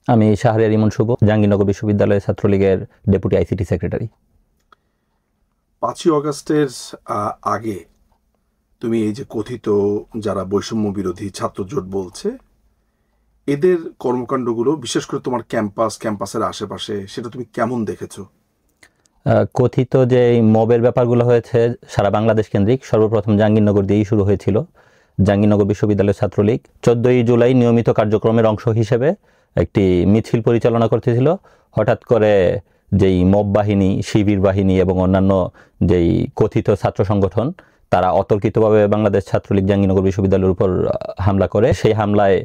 আমি শাহরিয়ার ইমন শুভ, জাহাঙ্গীরনগর বিশ্ববিদ্যালয়ের ছাত্রলীগের ডেপুটি আইসিটি সেক্রেটারি। 5ই অগাস্টের আগে তুমি এই যে কথিত যারা বৈষম্য বিরোধী ছাত্র জোট বলছে, এদের কর্মকাণ্ডগুলো বিশেষ করে তোমার ক্যাম্পাসের আশেপাশে সেটা তুমি কেমন দেখেছো? কথিত যে মবের ব্যাপারগুলো হয়েছে সারা বাংলাদেশ কেন্দ্রিক, সর্বপ্রথম জাহাঙ্গীরনগর দিয়েই শুরু হয়েছিল। জাহাঙ্গীরনগর বিশ্ববিদ্যালয়ের ছাত্রলীগ 14ই জুলাই নিয়মিত কার্যক্রমের অংশ হিসেবে একটি মিছিল পরিচালনা করতেছিল। হঠাৎ করে যেই মব বাহিনী, শিবির বাহিনী এবং অন্যান্য যেই কথিত ছাত্র সংগঠন, তারা অতর্কিতভাবে বাংলাদেশ ছাত্রলীগ জাহাঙ্গীরনগর বিশ্ববিদ্যালয়ের উপর হামলা করে। সেই হামলায়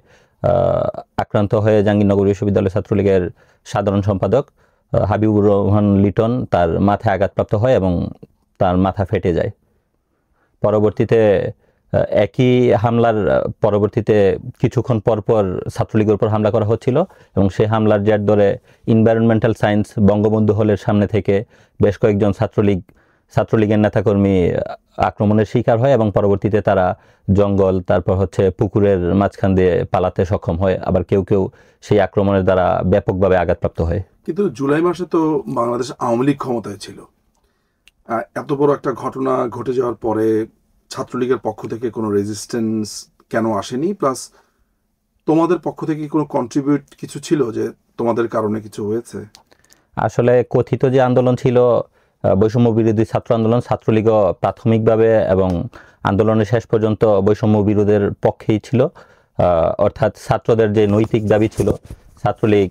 আক্রান্ত হয়ে জাহাঙ্গীরনগর বিশ্ববিদ্যালয় ছাত্রলীগের সাধারণ সম্পাদক হাবিবুর রহমান লিটন তার মাথায় আঘাতপ্রাপ্ত হয় এবং তার মাথা ফেটে যায়। পরবর্তীতে একই হামলার পরবর্তীতে কিছুক্ষণ পরপর ছাত্রলীগের উপর হামলা করা হচ্ছিল এবং সেই হামলার জের ধরে এনভায়রনমেন্টাল সায়েন্স বঙ্গবন্ধু হলের সামনে থেকে বেশ কয়েকজন ছাত্রলীগের নেতাকর্মী আক্রমণের শিকার হয় এবং পরবর্তীতে তারা জঙ্গল, তারপর পুকুরের মাঝখান দিয়ে পালাতে সক্ষম হয়। আবার কেউ কেউ সেই আক্রমণের দ্বারা ব্যাপকভাবে আঘাতপ্রাপ্ত হয়। কিন্তু জুলাই মাসে তো বাংলাদেশ আওয়ামী লীগ ক্ষমতায় ছিল। এত বড় একটা ঘটনা ঘটে যাওয়ার পরে ছাত্রলীগের পক্ষ থেকে কোনো রেজিস্ট্যান্স কেন আসেনি? প্লাস তোমাদের পক্ষ থেকে কোনো কন্ট্রিবিউট কিছু ছিল যে তোমাদের কারণে কিছু হয়েছে? আসলে কথিত যে আন্দোলন ছিল বৈষম্য বিরোধী ছাত্র আন্দোলন, ছাত্রলীগও প্রাথমিকভাবে এবং আন্দোলনের শেষ পর্যন্ত বৈষম্য বিরোধের পক্ষেই ছিল। অর্থাৎ ছাত্রদের যে নৈতিক দাবি ছিল, ছাত্রলীগ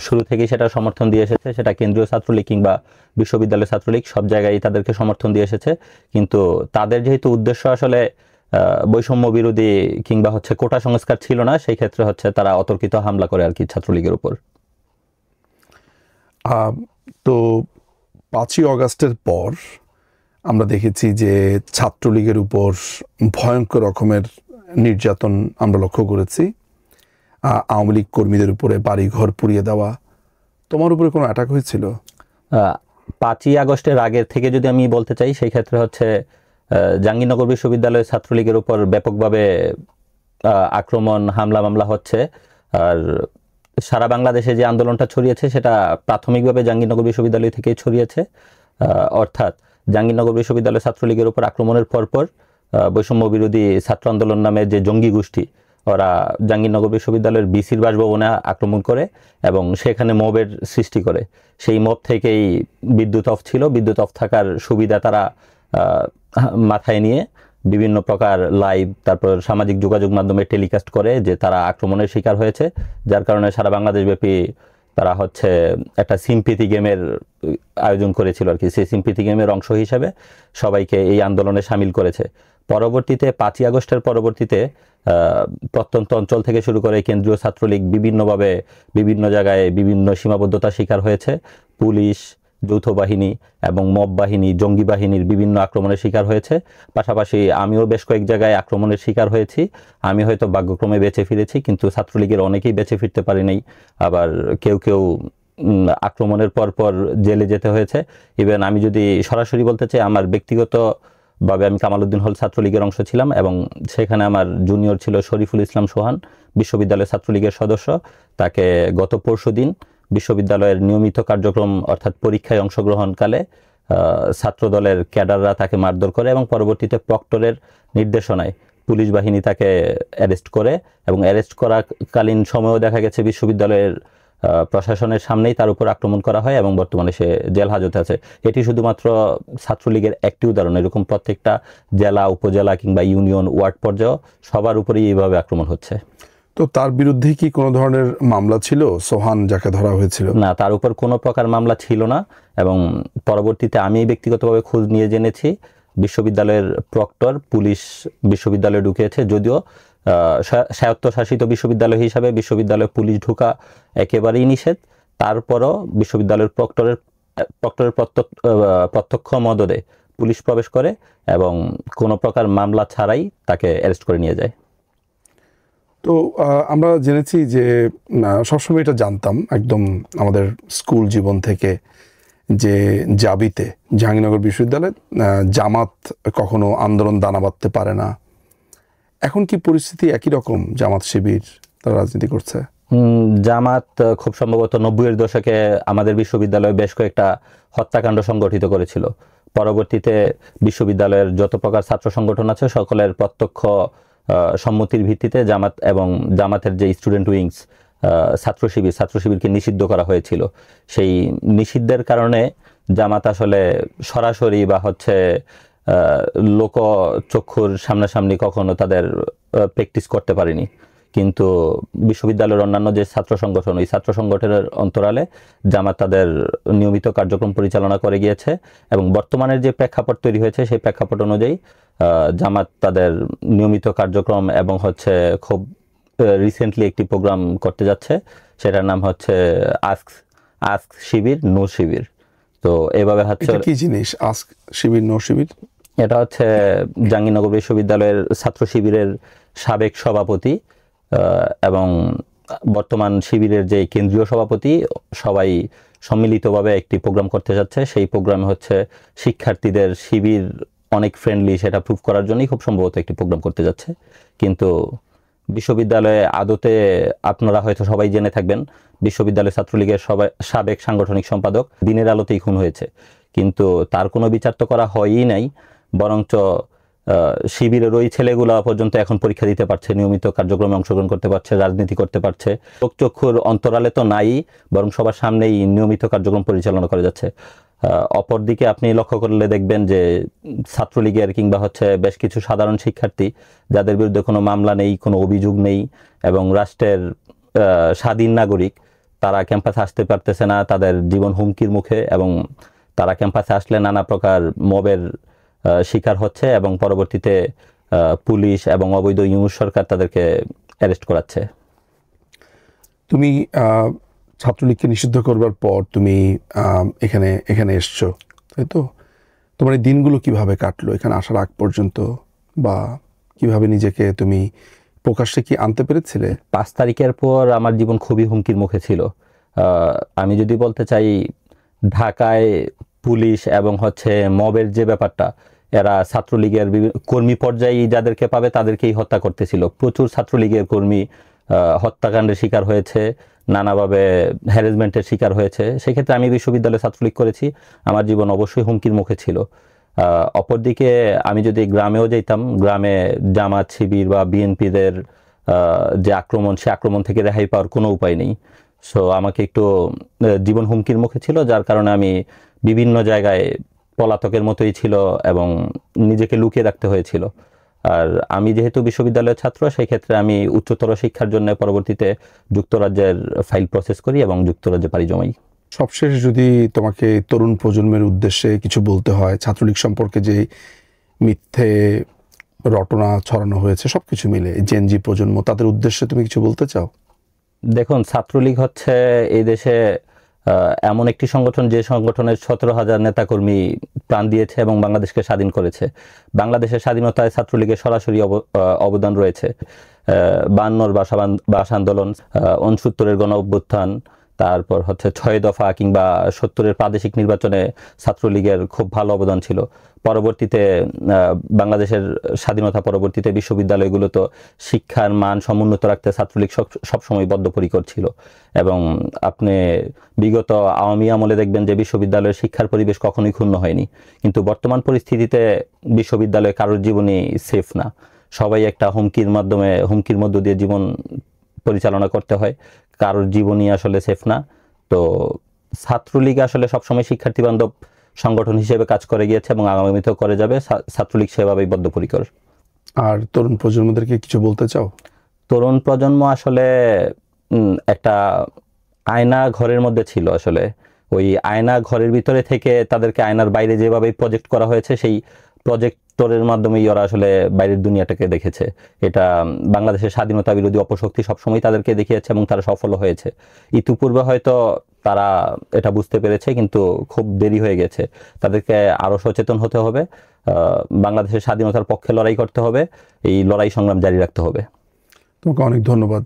শুরু থেকেই সেটা সমর্থন দিয়ে এসেছে। সেটা কেন্দ্রীয় ছাত্রলীগ কিংবা বিশ্ববিদ্যালয় ছাত্রলীগ, সব জায়গায় তাদেরকে সমর্থন দিয়ে এসেছে। কিন্তু তাদের যেহেতু উদ্দেশ্য আসলে বৈষম্য বিরোধী কিংবা কোটা সংস্কার ছিল না, সেই ক্ষেত্রে তারা অতর্কিত হামলা করে আর কি ছাত্রলীগের উপর। তো 5ই অগাস্টের পর আমরা দেখেছি যে ছাত্রলীগের উপর ভয়ঙ্কর রকমের নির্যাতন আমরা লক্ষ্য করেছি। আওয়ামী লীগ কর্মীদের উপরে বাড়িঘর পুড়িয়ে দেওয়া। তোমার উপরে কোনো অ্যাটাক হয়েছিল? 5ই আগস্টের আগের থেকে যদি আমি বলতে চাই, সেই ক্ষেত্রে জাহাঙ্গীরনগর বিশ্ববিদ্যালয়ের ছাত্রলীগের উপর ব্যাপকভাবে আক্রমণ, হামলা মামলা হচ্ছে। আর সারা বাংলাদেশে যে আন্দোলনটা ছড়িয়েছে সেটা প্রাথমিকভাবে জাহাঙ্গীরনগর বিশ্ববিদ্যালয় থেকেই ছড়িয়েছে। অর্থাৎ জাহাঙ্গীরনগর বিশ্ববিদ্যালয় ছাত্রলীগের উপর আক্রমণের পরপর বৈষম্য বিরোধী ছাত্র আন্দোলন নামে যে জঙ্গি গোষ্ঠী, ওরা জাহাঙ্গীরনগর বিশ্ববিদ্যালয়ের বিসির বাসভবনে আক্রমণ করে এবং সেখানে মবের সৃষ্টি করে। সেই মব থেকেই বিদ্যুৎ অফ ছিল। বিদ্যুৎ অফ থাকার সুবিধা তারা মাথায় নিয়ে বিভিন্ন প্রকার লাইভ, তারপর সামাজিক যোগাযোগ মাধ্যমে টেলিকাস্ট করে যে তারা আক্রমণের শিকার হয়েছে। যার কারণে সারা বাংলাদেশব্যাপী তারা একটা সিম্পিথি গেমের আয়োজন করেছিল আর কি। সেই সিম্পিথি গেমের অংশ হিসেবে সবাইকে এই আন্দোলনে সামিল করেছে। পরবর্তীতে 5ই আগস্টের পরবর্তীতে প্রত্যন্ত অঞ্চল থেকে শুরু করে কেন্দ্রীয় ছাত্রলীগ বিভিন্নভাবে বিভিন্ন জায়গায় বিভিন্ন সীমাবদ্ধতার শিকার হয়েছে। পুলিশ, যৌথ বাহিনী এবং মব বাহিনী, জঙ্গি বাহিনীর বিভিন্ন আক্রমণের শিকার হয়েছে। পাশাপাশি আমিও বেশ কয়েক জায়গায় আক্রমণের শিকার হয়েছি। আমি হয়তো ভাগ্যক্রমে বেঁচে ফিরেছি, কিন্তু ছাত্রলীগের অনেকেই বেঁচে ফিরতে পারেনি। আবার কেউ কেউ আক্রমণের পর জেলে যেতে হয়েছে। ইভেন আমি যদি সরাসরি বলতে চাই, আমার ব্যক্তিগতভাবে আমি কামাল উদ্দিন হল ছাত্রলীগের অংশ ছিলাম এবং সেখানে আমার জুনিয়র ছিল শরীফুল ইসলাম সোহান, বিশ্ববিদ্যালয় ছাত্রলীগের সদস্য। তাকে গত পরশুদিন বিশ্ববিদ্যালয়ের নিয়মিত কার্যক্রম অর্থাৎ পরীক্ষায় অংশগ্রহণকালে ছাত্রদলের ক্যাডাররা তাকে মারধর করে এবং পরবর্তীতে প্রক্টরের নির্দেশনায় পুলিশ বাহিনী তাকে অ্যারেস্ট করে এবং অ্যারেস্ট করাকালীন সময়েও দেখা গেছে বিশ্ববিদ্যালয়ের প্রশাসনের সামনেই তার উপর আক্রমণ করা হয় এবং বর্তমানে সে জেল হাজতে আছে। এটি শুধুমাত্র ছাত্রলীগের একটি উদাহরণ। এরকম প্রত্যেকটা জেলা, উপজেলা কিংবা ইউনিয়ন, ওয়ার্ড পর্যায়ে সবার উপরেই এইভাবে আক্রমণ হচ্ছে। তো তার বিরুদ্ধে কি কোনো ধরনের মামলা ছিল? সোহান যাকে ধরা হয়েছিল, না, তার উপর কোনো প্রকার মামলা ছিল না। এবং পরবর্তীতে আমি ব্যক্তিগতভাবে খোঁজ নিয়ে জেনেছি বিশ্ববিদ্যালয়ের প্রক্টর পুলিশ বিশ্ববিদ্যালয়ে ঢুকিয়েছে। যদিও স্বায়ত্তশাসিত বিশ্ববিদ্যালয় হিসাবে বিশ্ববিদ্যালয়ে পুলিশ ঢোকা একেবারেই নিষেধ, তারপরও বিশ্ববিদ্যালয়ের প্রক্টরের প্রত্যক্ষ মদদে পুলিশ প্রবেশ করে এবং কোনো প্রকার মামলা ছাড়াই তাকে অ্যারেস্ট করে নিয়ে যায়। তো আমরা জেনেছি যে সবসময় এটা জানতাম একদম আমাদের স্কুল জীবন থেকে যে জাবিতে, জাহাঙ্গীরনগর বিশ্ববিদ্যালয়ে জামাত কখনো আন্দোলন দানা বাঁধতে পারে না। এখন কি পরিস্থিতি একই রকম? জামাত শিবির তারা রাজনীতি করছে? জামাত খুব সম্ভবত 90-এর দশকে আমাদের বিশ্ববিদ্যালয়ে বেশ কয়েকটা হত্যাকাণ্ড সংগঠিত করেছিল। পরবর্তীতে বিশ্ববিদ্যালয়ের যত প্রকার ছাত্র সংগঠন আছে সকলের প্রত্যক্ষ সম্মতির ভিত্তিতে জামাত এবং জামাতের যে স্টুডেন্ট উইংস ছাত্র শিবিরকে নিষিদ্ধ করা হয়েছিল। সেই নিষিদ্ধের কারণে জামাত আসলে সরাসরি বা হচ্ছে লোকচক্ষুর সামনাসামনি কখনো তাদের প্র্যাকটিস করতে পারেনি। কিন্তু বিশ্ববিদ্যালয়ের অন্যান্য যে ছাত্র সংগঠন, ওই ছাত্র সংগঠনের অন্তরালে জামাত তাদের নিয়মিত কার্যক্রম পরিচালনা করে গিয়েছে এবং বর্তমানের যে প্রেক্ষাপট তৈরি হয়েছে সেই প্রেক্ষাপট অনুযায়ী জামাত তাদের নিয়মিত কার্যক্রম এবং হচ্ছে খুব রিসেন্টলি একটি প্রোগ্রাম করতে যাচ্ছে, সেটার নাম হচ্ছে আস্ক শিবির নো শিবির। তো এভাবে হচ্ছে কি জিনিস আস্ক শিবির নো শিবির? এটা হচ্ছে জাহাঙ্গীরনগর বিশ্ববিদ্যালয়ের ছাত্র শিবিরের সাবেক সভাপতি এবং বর্তমান শিবিরের যে কেন্দ্রীয় সভাপতি সবাই সম্মিলিতভাবে একটি প্রোগ্রাম করতে যাচ্ছে। সেই প্রোগ্রামে হচ্ছে শিক্ষার্থীদের শিবির অনেক ফ্রেন্ডলি সেটা প্রুভ করার জন্যই খুব সম্ভবত একটি প্রোগ্রাম করতে যাচ্ছে। কিন্তু বিশ্ববিদ্যালয়ে আদতে আপনারা হয়তো সবাই জেনে থাকবেন, বিশ্ববিদ্যালয় ছাত্রলীগের সাবেক সাংগঠনিক সম্পাদক দিনের আলোতেই খুন হয়েছে, কিন্তু তার কোনো বিচার তো করা হয়ই নাই, বরঞ্চ শিবিরের ওই ছেলেগুলা পর্যন্ত এখন পরীক্ষা দিতে পারছে, নিয়মিত কার্যক্রমে অংশগ্রহণ করতে পারছে, রাজনীতি করতে পারছে। চক্ষুর অন্তরালে তো নাই, বরং সবার সামনেই নিয়মিত কার্যক্রম পরিচালনা করে যাচ্ছে। অপরদিকে আপনি লক্ষ্য করলে দেখবেন যে ছাত্রলীগের কিংবা হচ্ছে বেশ কিছু সাধারণ শিক্ষার্থী যাদের বিরুদ্ধে কোনো মামলা নেই, কোনো অভিযোগ নেই এবং রাষ্ট্রের স্বাধীন নাগরিক, তারা ক্যাম্পাসে আসতে পারতেছে না, তাদের জীবন হুমকির মুখে এবং তারা ক্যাম্পাসে আসলে নানা প্রকার মবের শিকার হচ্ছে এবং পরবর্তীতে পুলিশ এবং অবৈধ ইউনুস সরকার তাদেরকে অ্যারেস্ট করাচ্ছে। তুমি ছাত্রলীগকে নিষিদ্ধ করবার পর তুমি এখানে এসছো, তাই তো? তোমার এই দিনগুলো কিভাবে কাটলো এখানে আসার আগ পর্যন্ত, বা কিভাবে নিজেকে তুমি প্রকাশ্যে কি আনতে পেরেছিলে? 5 তারিখের পর আমার জীবন খুবই হুমকির মুখে ছিল। আমি যদি বলতে চাই, ঢাকায় পুলিশ এবং হচ্ছে মবের যে ব্যাপারটা, এরা ছাত্রলীগের কর্মী পর্যায়ে যাদেরকে পাবে তাদেরকেই হত্যা করতেছিল। প্রচুর ছাত্রলীগের কর্মী হত্যাকাণ্ডের শিকার হয়েছে, নানাভাবে হ্যারাসমেন্টের শিকার হয়েছে। সেক্ষেত্রে আমি বিশ্ববিদ্যালয়ে ছাত্রলীগ করেছি, আমার জীবন অবশ্যই হুমকির মুখে ছিল। অপরদিকে আমি যদি গ্রামেও যেতাম, গ্রামে জামাত শিবির বা বিএনপিদের যে আক্রমণ, সে আক্রমণ থেকে রেহাই পাওয়ার কোনো উপায় নেই। সো আমাকে একটু জীবন হুমকির মুখে ছিল, যার কারণে আমি বিভিন্ন জায়গায় পলাতকের মতোই ছিল এবং নিজেকে লুকিয়ে রাখতে হয়েছিল। আর আমি যেহেতু বিশ্ববিদ্যালয়ের ছাত্র, সেই ক্ষেত্রে আমি উচ্চতর শিক্ষার জন্য পরবর্তীতে যুক্তরাজ্যের ফাইল প্রসেস করি এবং যুক্তরাজ্যে পাড়ি জমাই। সবশেষ যদি তোমাকে তরুণ প্রজন্মের উদ্দেশ্যে কিছু বলতে হয়, ছাত্রলীগ সম্পর্কে যে মিথ্যে রটনা ছড়ানো হয়েছে সবকিছু মিলে, জেনজি প্রজন্ম, তাদের উদ্দেশ্যে তুমি কিছু বলতে চাও? দেখুন, ছাত্রলীগ হচ্ছে এই দেশে এমন একটি সংগঠন যে সংগঠনের 17,000 নেতাকর্মী প্রাণ দিয়েছে এবং বাংলাদেশকে স্বাধীন করেছে। বাংলাদেশের স্বাধীনতায় ছাত্রলীগের সরাসরি অবদান রয়েছে। 52-র ভাষা আন্দোলন, 69-এর গণ অভ্যুত্থান, তারপর হচ্ছে 6 দফা কিংবা 70-এর প্রাদেশিক নির্বাচনে ছাত্রলীগের খুব ভালো অবদান ছিল। পরবর্তীতে বাংলাদেশের স্বাধীনতা পরবর্তীতে বিশ্ববিদ্যালয়গুলো তো শিক্ষার মান সমুন্নত রাখতে ছাত্রলীগ সবসময় বদ্ধপরিকর ছিল এবং আপনি বিগত আওয়ামী আমলে দেখবেন যে বিশ্ববিদ্যালয়ের শিক্ষার পরিবেশ কখনোই ক্ষুণ্ণ হয়নি। কিন্তু বর্তমান পরিস্থিতিতে বিশ্ববিদ্যালয়ে কারোর জীবনই সেফ না, সবাই একটা হুমকির মধ্য দিয়ে জীবন পরিচালনা করতে হয়, কারোর জীবনই আসলে সেফ না। তো ছাত্রলীগ আসলে সবসময় শিক্ষার্থী বান্ধব সংগঠন হিসেবে কাজ করে গিয়েছে এবং আগামীতেও করে যাবে। ছাত্রলীগ সেভাবেই বদ্ধপরিকর। আর তরুণ প্রজন্মদেরকে কিছু বলতে চাও? তরুণ প্রজন্ম আসলে একটা আয়না ঘরের মধ্যে ছিল। আসলে ওই আয়না ঘরের ভিতরে থেকে তাদেরকে আয়নার বাইরে যেভাবে প্রজেক্ট করা হয়েছে, সেই প্রজেক্টরের মাধ্যমেই ওরা আসলে বাইরের দুনিয়াটাকে দেখেছে। এটা বাংলাদেশের স্বাধীনতা বিরোধী অপশক্তি সবসময় তাদেরকে দেখিয়েছে এবং তারা সফল হয়েছে। ইতিপূর্বে হয়তো তারা এটা বুঝতে পেরেছে, কিন্তু খুব দেরি হয়ে গেছে। তাদেরকে আরো সচেতন হতে হবে, বাংলাদেশের স্বাধীনতার পক্ষে লড়াই করতে হবে, এই লড়াই সংগ্রাম জারি রাখতে হবে। তোমাকে অনেক ধন্যবাদ।